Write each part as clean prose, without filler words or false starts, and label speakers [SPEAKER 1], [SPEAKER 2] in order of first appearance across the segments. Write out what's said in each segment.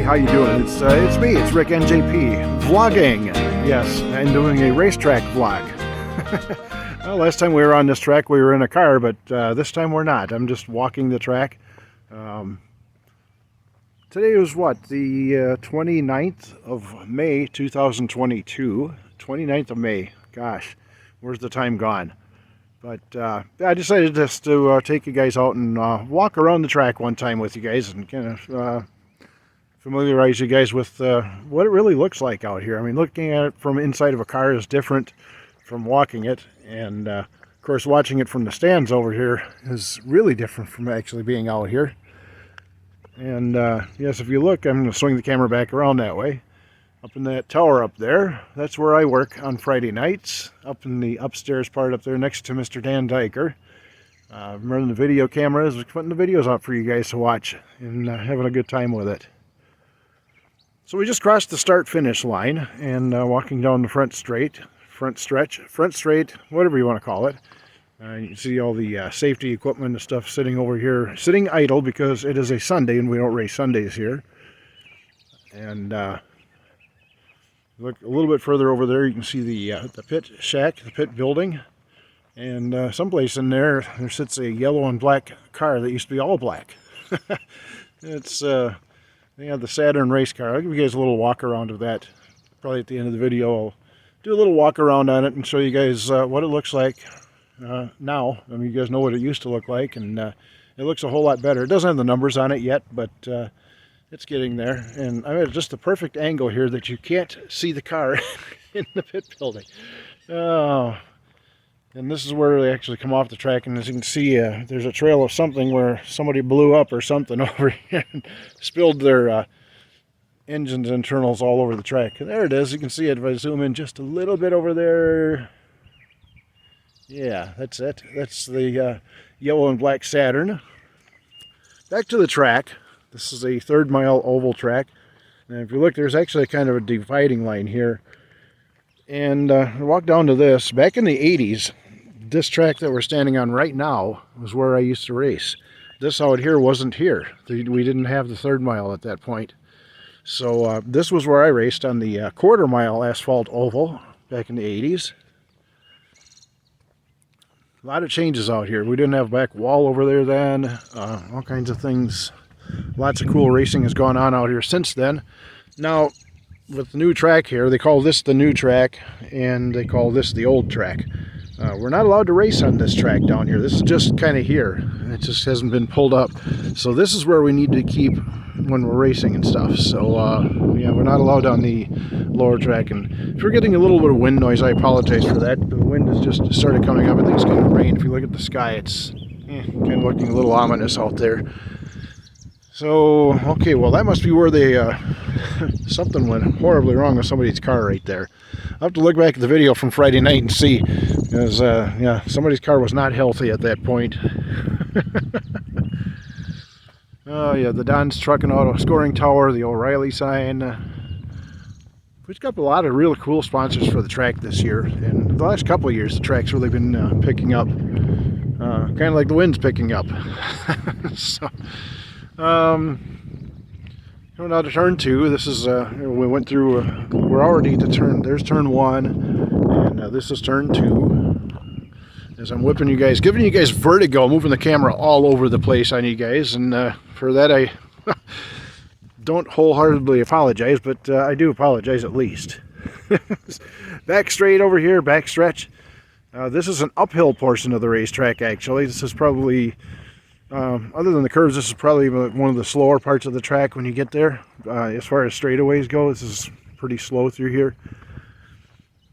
[SPEAKER 1] how you doing? It's me, it's Rick NJP, vlogging. Yes, and doing a racetrack vlog. Well, last time we were on this track, we were in a car, but this time we're not. I'm just walking the track. Today was what, the 29th of May, 2022. 29th of May. Gosh, where's the time gone? But I decided just to take you guys out and walk around the track one time with you guys and kind of familiarize you guys with what it really looks like out here. I mean, looking at it from inside of a car is different from walking it, and of course watching it from the stands over here is really different from actually being out here. And yes, if you look, I'm going to swing the camera back around that way. Up in that tower up there, that's where I work on Friday nights, up in the upstairs part up there next to Mr. Dan Diker. I'm running the video cameras, putting the videos out for you guys to watch, and having a good time with it. So we just crossed the start-finish line, and walking down the front straight, front straight, whatever you want to call it. You can see all the safety equipment and stuff sitting over here, sitting idle because it is a Sunday and we don't race Sundays here. And look a little bit further over there, you can see the pit shack, the pit building. And someplace in there sits a yellow and black car that used to be all black. It's they have the Saturn race car. I'll give you guys a little walk around of that. Probably at the end of the video I'll do a little walk around on it and show you guys what it looks like now. I mean, you guys know what it used to look like, and it looks a whole lot better. It doesn't have the numbers on it yet, but it's getting there. And I'm at just the perfect angle here that you can't see the car in the pit building. Oh, and this is where they actually come off the track, and as you can see, there's a trail of something where somebody blew up or something over here and spilled their engines internals all over the track. And there it is. You can see it if I zoom in just a little bit over there. Yeah, that's it. That's the yellow and black Saturn. Back to the track. This is a 3rd mile oval track. And if you look, there's actually kind of a dividing line here. And walk down to this. Back in the 80s, this track that we're standing on right now was where I used to race. This out here wasn't here. We didn't have the 3rd mile at that point. So this was where I raced on the 1/4 mile asphalt oval back in the 80s. A lot of changes out here. We didn't have a back wall over there then. All kinds of things. Lots of cool racing has gone on out here since then. Now, with the new track here, they call this the new track, and they call this the old track. We're not allowed to race on this track down here. This is just kind of here. It just hasn't been pulled up. So this is where we need to keep when we're racing and stuff. So yeah, we're not allowed on the lower track. And if you're getting a little bit of wind noise, I apologize for that. The wind has just started coming up. I think it's going to rain. If you look at the sky, it's kind of looking a little ominous out there. So, okay, well, that must be where they something went horribly wrong with somebody's car right there. I'll have to look back at the video from Friday night and see, because yeah, somebody's car was not healthy at that point. Oh yeah, the Don's Truck and Auto Scoring Tower, the O'Reilly sign. We've got a lot of really cool sponsors for the track this year, and the last couple of years the track's really been picking up, kind of like the wind's picking up. So, going out to turn 2. This is we went through. We're already to turn. There's turn 1, and this is turn 2. As I'm whipping you guys, giving you guys vertigo, moving the camera all over the place on you guys, and for that I don't wholeheartedly apologize, but I do apologize at least. Back straight over here, back stretch. This is an uphill portion of the racetrack. Actually, this is probably. Other than the curves, this is probably one of the slower parts of the track when you get there. As far as straightaways go, this is pretty slow through here.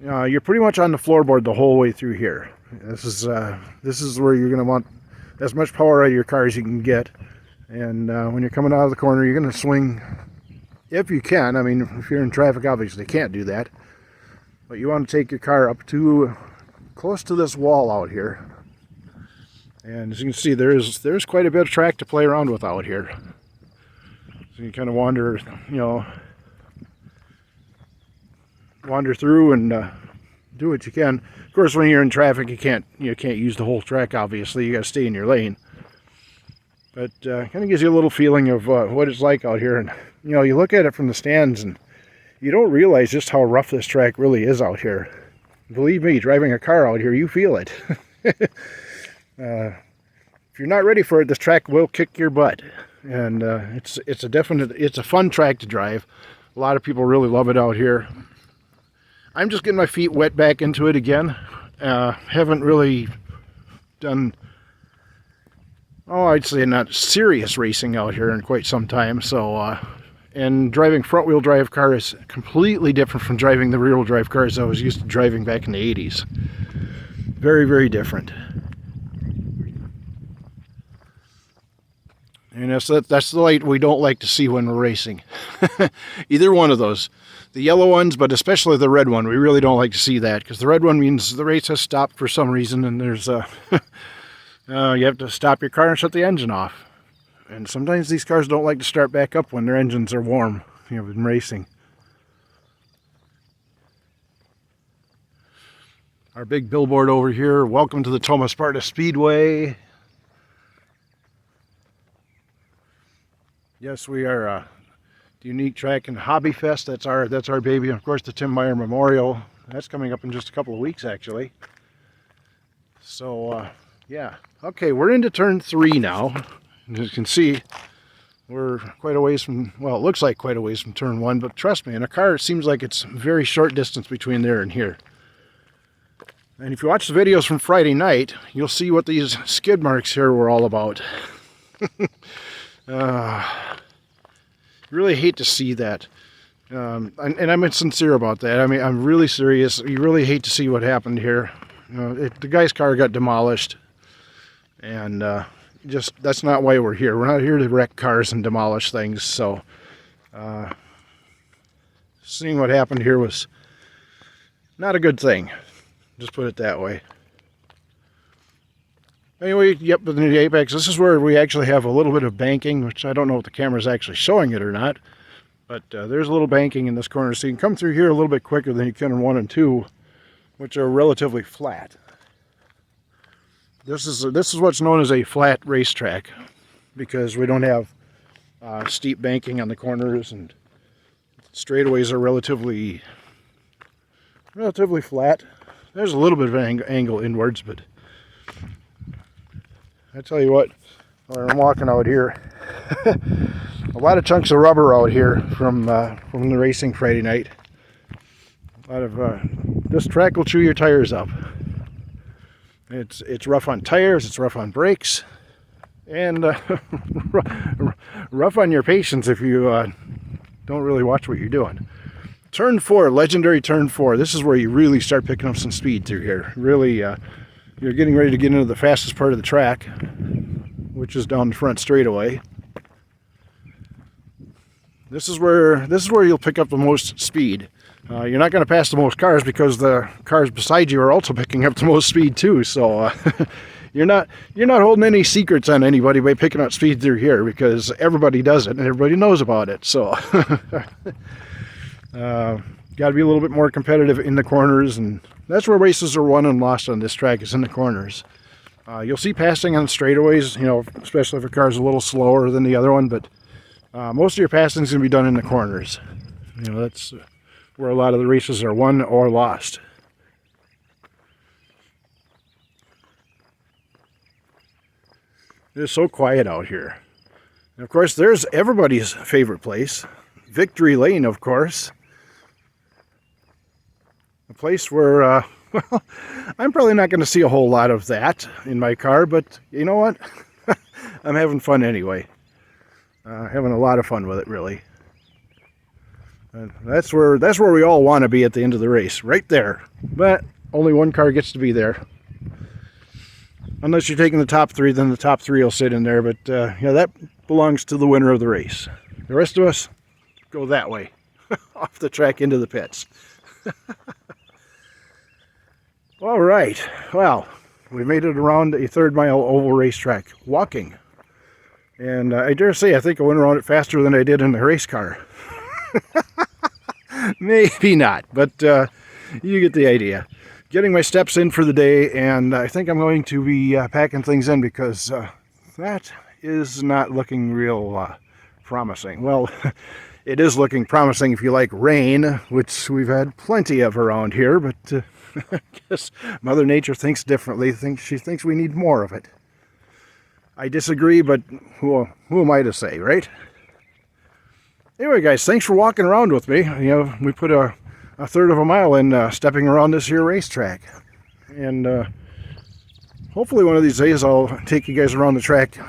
[SPEAKER 1] You're pretty much on the floorboard the whole way through here. This is where you're going to want as much power out of your car as you can get. And when you're coming out of the corner, you're going to swing, if you can. I mean, if you're in traffic, obviously you can't do that. But you want to take your car up to close to this wall out here. And as you can see, there's quite a bit of track to play around with out here. So you kind of wander, wander through and do what you can. Of course, when you're in traffic, you can't use the whole track. Obviously, you got to stay in your lane. But kind of gives you a little feeling of what it's like out here. And you know, you look at it from the stands and you don't realize just how rough this track really is out here. Believe me, driving a car out here, you feel it. If you're not ready for it, this track will kick your butt. And it's a fun track to drive. A lot of people really love it out here. I'm just getting my feet wet back into it again. Haven't really done, I'd say not serious racing out here in quite some time. So, and driving front-wheel drive car is completely different from driving the rear-wheel drive cars I was used to driving back in the 80s. Very, very different. And that's the light we don't like to see when we're racing. Either one of those. The yellow ones, but especially the red one. We really don't like to see that, because the red one means the race has stopped for some reason, and there's you have to stop your car and shut the engine off. And sometimes these cars don't like to start back up when their engines are warm, you know, in racing. Our big billboard over here, welcome to the Tomah-Sparta Speedway. Yes, we are the Unique Track and Hobby Fest. That's our baby. And of course, the Tim Meyer Memorial. That's coming up in just a couple of weeks, actually. So, yeah. Okay, we're into turn 3 now. As you can see, we're quite a ways from, well, it looks like quite a ways from turn 1, but trust me, in a car, it seems like it's very short distance between there and here. And if you watch the videos from Friday night, you'll see what these skid marks here were all about. Really hate to see that. And I'm sincere about that. I mean, I'm really serious. You really hate to see what happened here. The guy's car got demolished. And just, that's not why we're here. We're not here to wreck cars and demolish things. So, seeing what happened here was not a good thing. Just put it that way. Anyway, yep, in the apex, this is where we actually have a little bit of banking, which I don't know if the camera's actually showing it or not, but there's a little banking in this corner, so you can come through here a little bit quicker than you can in 1 and 2, which are relatively flat. This is what's known as a flat racetrack, because we don't have steep banking on the corners, and straightaways are relatively flat. There's a little bit of an angle inwards, but I tell you what, when I'm walking out here, a lot of chunks of rubber out here from the racing Friday night. A lot of this track will chew your tires up. It's rough on tires, it's rough on brakes, and rough on your patience if you don't really watch what you're doing. Turn 4, legendary turn 4. This is where you really start picking up some speed through here. Really, you're getting ready to get into the fastest part of the track, which is down the front straightaway. This is where you'll pick up the most speed. You're not going to pass the most cars, because the cars beside you are also picking up the most speed too. So you're not holding any secrets on anybody by picking up speed through here, because everybody does it and everybody knows about it. So got to be a little bit more competitive in the corners, and that's where races are won and lost on this track, is in the corners. You'll see passing on straightaways, you know, especially if a car's a little slower than the other one, but most of your passing is going to be done in the corners. You know, that's where a lot of the races are won or lost. It is so quiet out here. And of course, there's everybody's favorite place, Victory Lane, of course. A place where, well, I'm probably not going to see a whole lot of that in my car, but you know what? I'm having fun anyway. Having a lot of fun with it, really. And that's where we all want to be at the end of the race, right there. But only one car gets to be there. Unless you're taking the top 3, then the top 3 will sit in there. But yeah, that belongs to the winner of the race. The rest of us go that way, off the track into the pits. All right, well, we made it around a 3rd mile oval racetrack, walking. And I dare say, I think I went around it faster than I did in the race car. Maybe not, but you get the idea. Getting my steps in for the day, and I think I'm going to be packing things in, because that is not looking real promising. Well, it is looking promising if you like rain, which we've had plenty of around here, but I guess Mother Nature thinks differently. She thinks we need more of it. I disagree, but who am I to say, right? Anyway, guys, thanks for walking around with me. You know, we put a third of a mile in stepping around this here racetrack. And hopefully one of these days I'll take you guys around the track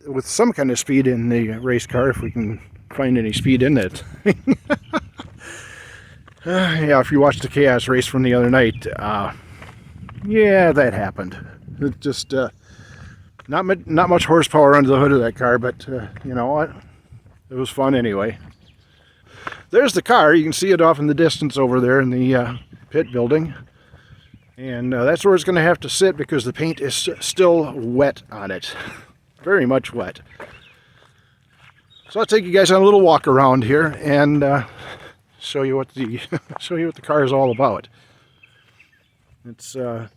[SPEAKER 1] with some kind of speed in the race car, if we can find any speed in it. Yeah, if you watched the chaos race from the other night, yeah, that happened. It just not much horsepower under the hood of that car, but you know what? It was fun anyway. There's the car. You can see it off in the distance over there in the pit building. And that's where it's going to have to sit because the paint is still wet on it. Very much wet. So I'll take you guys on a little walk around here and show you what the car is all about. It's a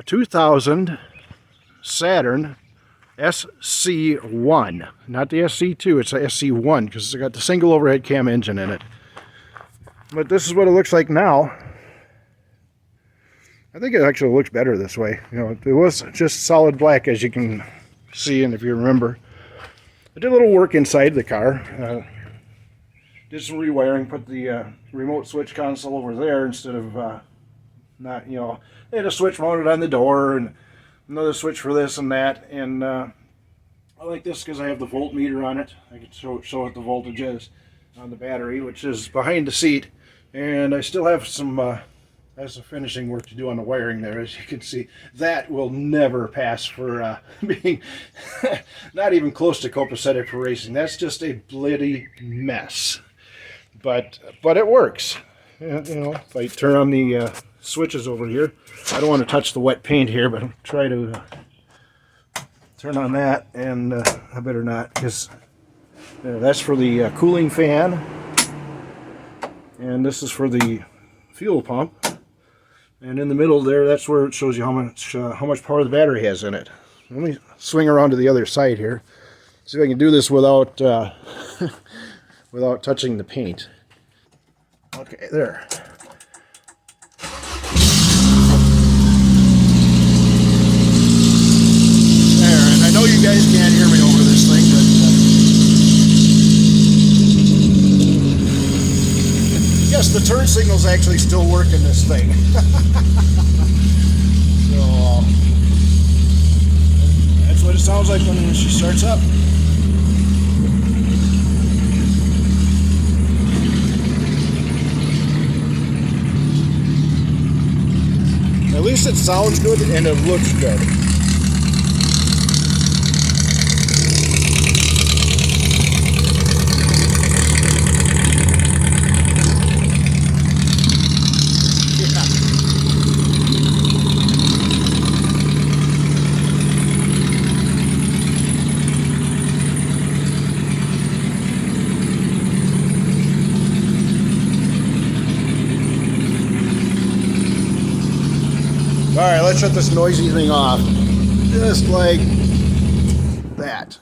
[SPEAKER 1] 2000 Saturn SC1, not the SC2. It's a SC1 because it's got the single overhead cam engine in it. But this is what it looks like now. I think it actually looks better this way. You know, it was just solid black, as you can see, and if you remember. I did a little work inside the car. Did some rewiring, put the remote switch console over there instead of not, you know, they had a switch mounted on the door and another switch for this and that. And I like this because I have the voltmeter on it. I can show what the voltage is on the battery, which is behind the seat. And I still have some finishing work to do on the wiring there, as you can see. That will never pass for being not even close to copacetic for racing. That's just a bloody mess. But it works. You know, if I turn on the switches over here, I don't want to touch the wet paint here, but I'll try to turn on that, and I better not, because that's for the cooling fan, and this is for the fuel pump. And in the middle there, that's where it shows you how much power the battery has in it. Let me swing around to the other side here. See if I can do this without without touching the paint. Okay, there. There, and I know you guys can't hear me over this thing, but yes, the turn signal's actually still working this thing. So that's what it sounds like when she starts up. At least it sounds good and it looks good. Alright, let's shut this noisy thing off. Just like that.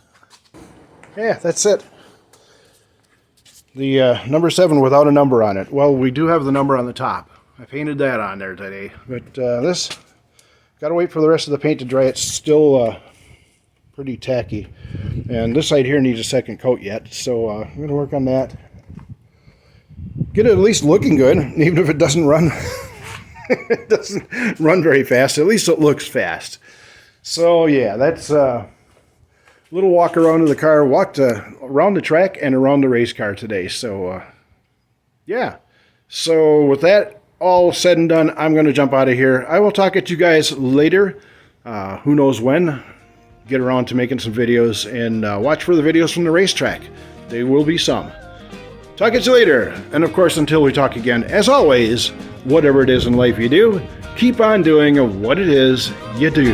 [SPEAKER 1] Yeah, that's it. The number 7 without a number on it. Well, we do have the number on the top. I painted that on there today. But this, gotta wait for the rest of the paint to dry. It's still pretty tacky. And this side here needs a second coat yet. So I'm going to work on that. Get it at least looking good, even if it doesn't run. It doesn't run very fast. At least it looks fast. So yeah, that's a little walk around in the car. Walked around the track and around the race car today. So yeah. So with that all said and done, I'm going to jump out of here. I will talk at you guys later. Who knows when. Get around to making some videos and watch for the videos from the racetrack. There will be some. Talk at you later. And of course, until we talk again, as always, whatever it is in life you do, keep on doing what it is you do.